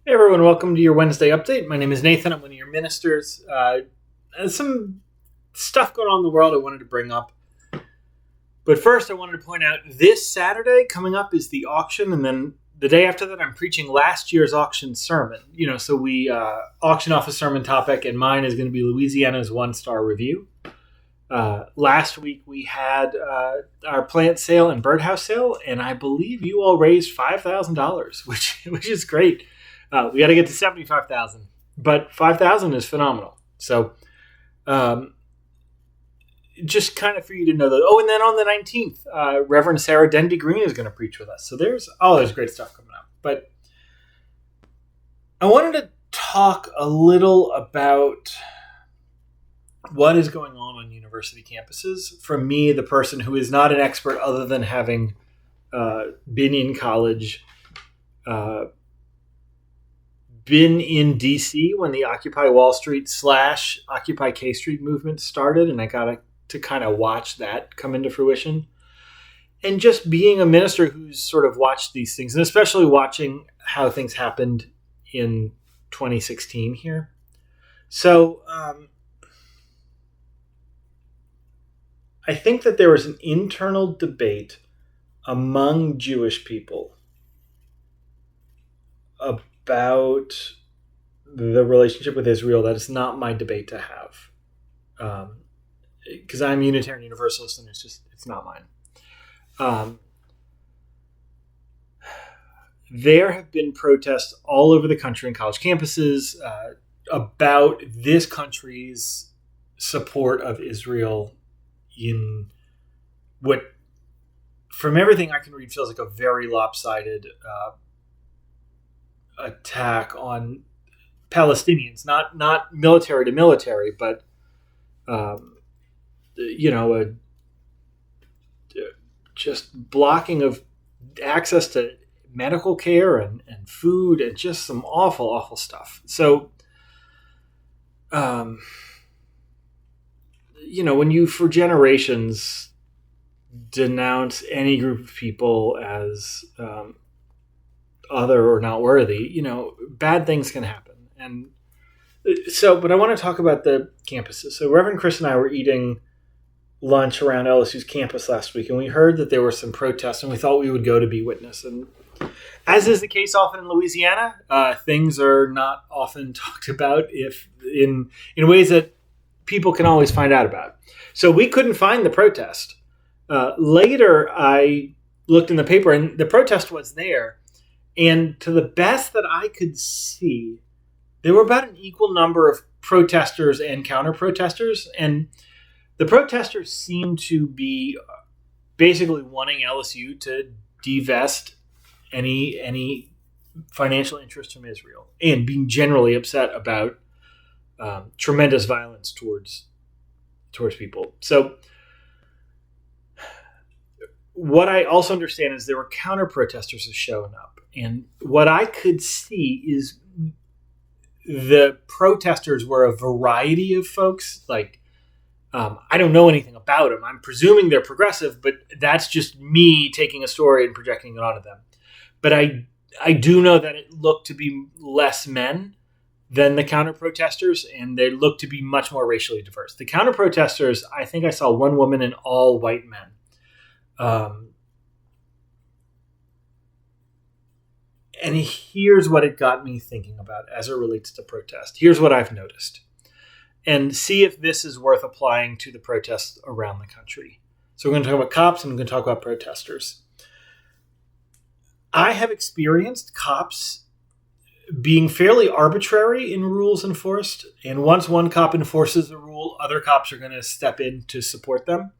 Hey everyone, welcome to your Wednesday update. My name is Nathan. I'm one of your ministers. There's some stuff going on in the world I wanted to bring up. But first, I wanted to point out this Saturday coming up is the auction, and then the day after that, I'm preaching last year's auction sermon. So we auction off a sermon topic, and mine is going to be Louisiana's one-star review. Last week, we had our plant sale and birdhouse sale, and I believe you all raised $5,000, which is great. We got to get to 75,000, but 5,000 is phenomenal. So, just kind of for you to know that. Oh, and then on the 19th, Reverend Sarah Denby Green is going to preach with us. So there's great stuff coming up. But I wanted to talk a little about what is going on university campuses. From me, the person who is not an expert other than having been in college, been in DC when the Occupy Wall Street / Occupy K Street movement started, and I got to kind of watch that come into fruition. And just being a minister who's sort of watched these things, and especially watching how things happened in 2016 here. So I think that there was an internal debate among Jewish people about the relationship with Israel that is not my debate to have, because I'm Unitarian Universalist and it's not mine. There have been protests all over the country and college campuses about this country's support of Israel in what, from everything I can read, feels like a very lopsided attack on Palestinians, not military to military, but just blocking of access to medical care and food and just some awful stuff. So, when you for generations denounce any group of people as other or not worthy, bad things can happen. And so, but I want to talk about the campuses. So Reverend Chris and I were eating lunch around LSU's campus last week, and we heard that there were some protests, and we thought we would go to be witness. And as is the case often in Louisiana, things are not often talked about if in ways that people can always find out about. So we couldn't find the protest. Later, I looked in the paper, and the protest was there. And to the best that I could see, there were about an equal number of protesters and counter-protesters. And the protesters seemed to be basically wanting LSU to divest any financial interest from Israel and being generally upset about tremendous violence towards people. So what I also understand is there were counter-protesters showing up. And what I could see is the protesters were a variety of folks. Like, I don't know anything about them. I'm presuming they're progressive, but that's just me taking a story and projecting it onto them. But I do know that it looked to be less men than the counter-protesters, and they looked to be much more racially diverse. The counter-protesters, I think I saw one woman and all white men. And here's what it got me thinking about as it relates to protest. Here's what I've noticed. And see if this is worth applying to the protests around the country. So we're going to talk about cops and we're going to talk about protesters. I have experienced cops being fairly arbitrary in rules enforced. And once one cop enforces a rule, other cops are going to step in to support them.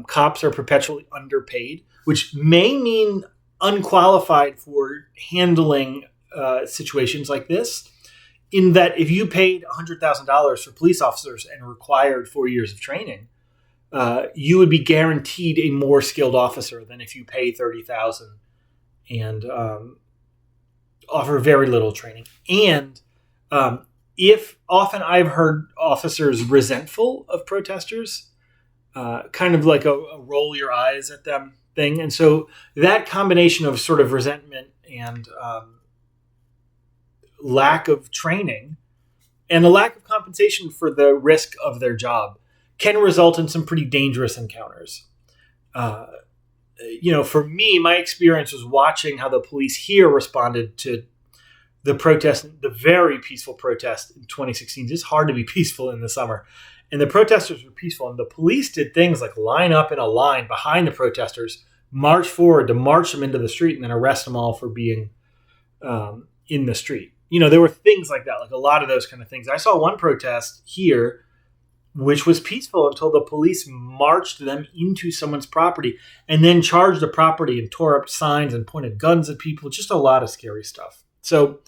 Cops are perpetually underpaid, which may mean unqualified for handling situations like this, in that if you paid $100,000 for police officers and required 4 years of training, you would be guaranteed a more skilled officer than if you pay $30,000 and offer very little training. And if often I've heard officers resentful of protesters, kind of like a roll your eyes at them thing. And so that combination of sort of resentment and lack of training and a lack of compensation for the risk of their job can result in some pretty dangerous encounters. For me, my experience was watching how the police here responded to the protest, the very peaceful protest in 2016. It's hard to be peaceful in the summer. And the protesters were peaceful. And the police did things like line up in a line behind the protesters, march forward to march them into the street, and then arrest them all for being in the street. There were things like that, like a lot of those kind of things. I saw one protest here which was peaceful until the police marched them into someone's property and then charged the property and tore up signs and pointed guns at people. Just a lot of scary stuff. So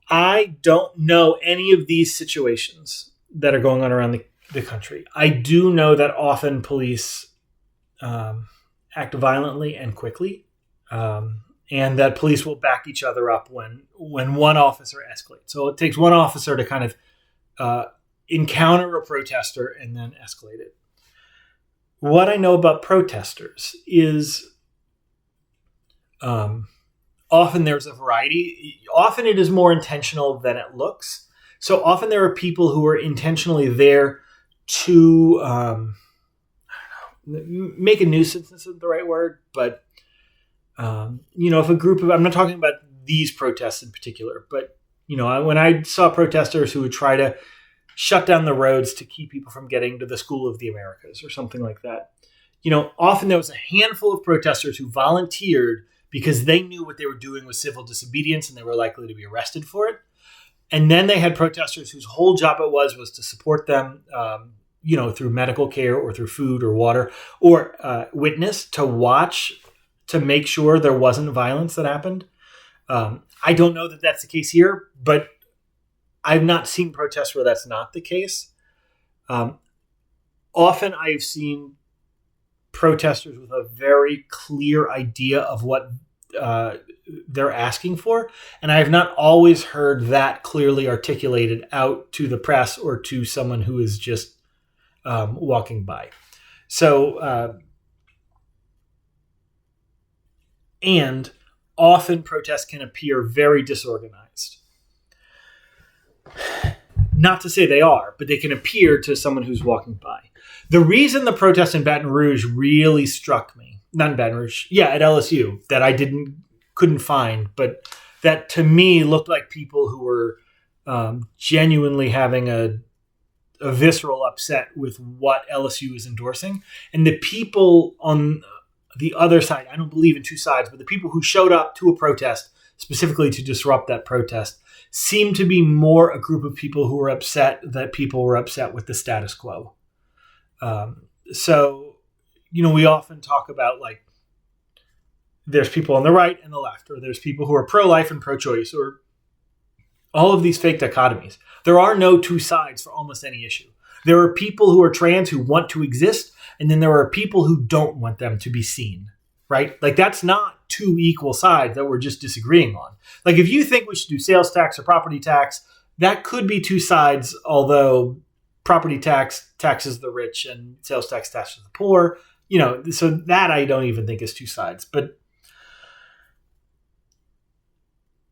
I don't know any of these situations that are going on around the country. I do know that often police act violently and quickly, and that police will back each other up when one officer escalates. So it takes one officer to kind of encounter a protester and then escalate it. What I know about protesters is often there's a variety. Often it is more intentional than it looks. So often there are people who are intentionally there to, make a nuisance isn't the right word, but, if a group of, I'm not talking about these protests in particular, but, when I saw protesters who would try to shut down the roads to keep people from getting to the School of the Americas or something like that, often there was a handful of protesters who volunteered because they knew what they were doing was civil disobedience and they were likely to be arrested for it. And then they had protesters whose whole job it was to support them, through medical care or through food or water, or witness, to watch, to make sure there wasn't violence that happened. I don't know that that's the case here, but I've not seen protests where that's not the case. Often I've seen protesters with a very clear idea of what they're asking for. And I have not always heard that clearly articulated out to the press or to someone who is just walking by. So, and often protests can appear very disorganized. Not to say they are, but they can appear to someone who's walking by. The reason the protest in Baton Rouge really struck me, not in Baton Rouge, at LSU, that I couldn't find, but that to me looked like people who were genuinely having a visceral upset with what LSU is endorsing. And the people on the other side, I don't believe in two sides, but the people who showed up to a protest specifically to disrupt that protest seemed to be more a group of people who were upset that people were upset with the status quo. We often talk about there's people on the right and the left, or there's people who are pro-life and pro-choice, or all of these fake dichotomies. There are no two sides for almost any issue. There are people who are trans who want to exist, and then there are people who don't want them to be seen, right? That's not two equal sides that we're just disagreeing on. If you think we should do sales tax or property tax, that could be two sides, although property tax taxes the rich and sales tax taxes the poor, so that I don't even think is two sides. But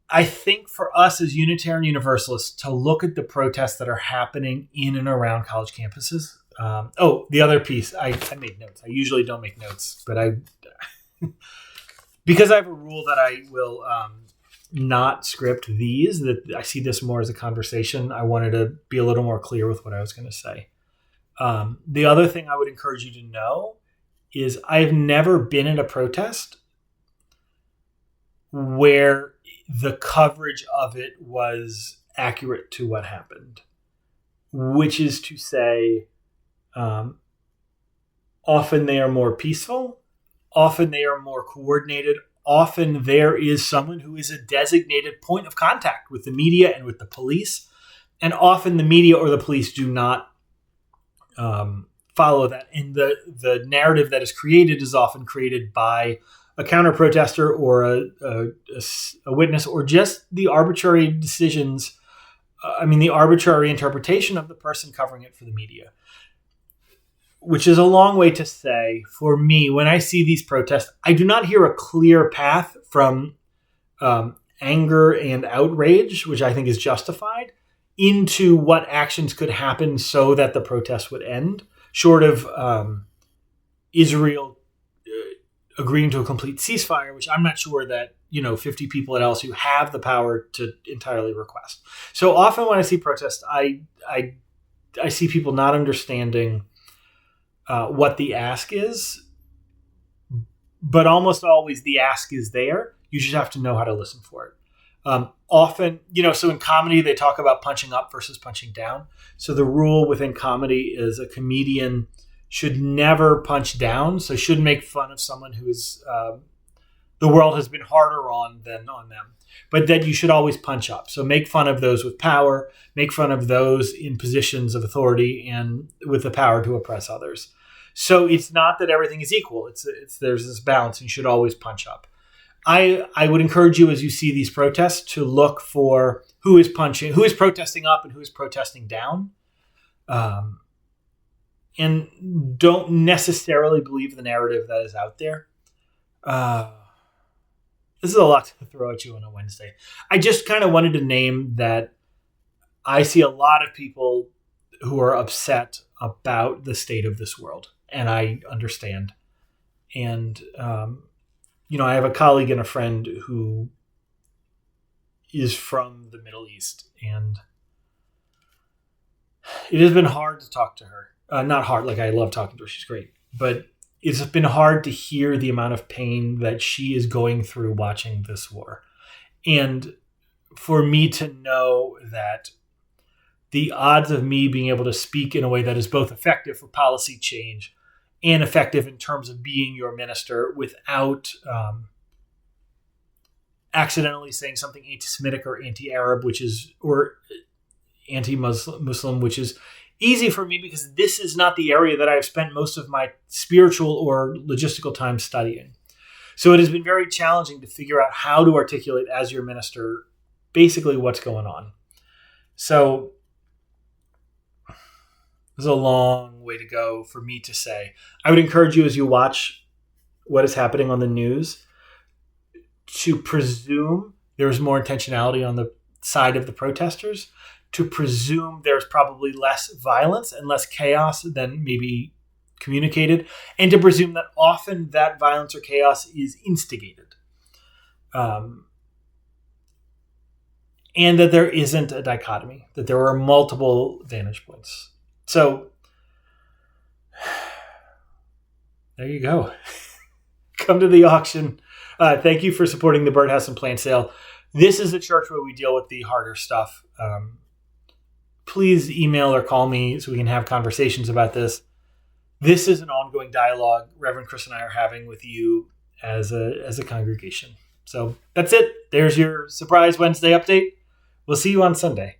I think for us as Unitarian Universalists to look at the protests that are happening in and around college campuses. The other piece, I made notes. I usually don't make notes, but because I have a rule that I will not script these, that I see this more as a conversation, I wanted to be a little more clear with what I was going to say. The other thing I would encourage you to know is I've never been in a protest where the coverage of it was accurate to what happened, which is to say, often they are more peaceful. Often they are more coordinated. Often there is someone who is a designated point of contact with the media and with the police. And often the media or the police do not follow that. And the narrative that is created is often created by a counter-protester or a witness, or just the arbitrary decisions, the arbitrary interpretation of the person covering it for the media. Which is a long way to say, for me, when I see these protests, I do not hear a clear path from anger and outrage, which I think is justified, into what actions could happen so that the protest would end, short of Israel agreeing to a complete ceasefire, which I'm not sure that 50 people at LSU have the power to entirely request. So often when I see protests, I see people not understanding what the ask is, but almost always the ask is there. You just have to know how to listen for it. Often, so in comedy, they talk about punching up versus punching down. So the rule within comedy is a comedian should never punch down. So should make fun of someone who is the world has been harder on than on them. But that you should always punch up. So make fun of those with power, make fun of those in positions of authority and with the power to oppress others. So it's not that everything is equal. It's there's this balance, and you should always punch up. I would encourage you, as you see these protests, to look for who is protesting up and who is protesting down. And don't necessarily believe the narrative that is out there. This is a lot to throw at you on a Wednesday. I just kind of wanted to name that I see a lot of people who are upset about the state of this world, and I understand. And, I have a colleague and a friend who is from the Middle East, and it has been hard to talk to her. Not hard, like I love talking to her. She's great. But it's been hard to hear the amount of pain that she is going through watching this war. And for me to know that the odds of me being able to speak in a way that is both effective for policy change and effective in terms of being your minister without accidentally saying something anti-Semitic or anti-Arab, or anti-Muslim, which is easy for me because this is not the area that I've spent most of my spiritual or logistical time studying. So it has been very challenging to figure out how to articulate as your minister basically what's going on. So there's a long way to go for me to say. I would encourage you, as you watch what is happening on the news, to presume there's more intentionality on the side of the protesters, to presume there's probably less violence and less chaos than maybe communicated, and to presume that often that violence or chaos is instigated. And that there isn't a dichotomy, that there are multiple vantage points. So there you go. Come to the auction. Thank you for supporting the Birdhouse and Plant Sale. This is a church where we deal with the harder stuff. Please email or call me so we can have conversations about this. This is an ongoing dialogue Reverend Chris and I are having with you as a congregation. So that's it. There's your surprise Wednesday update. We'll see you on Sunday.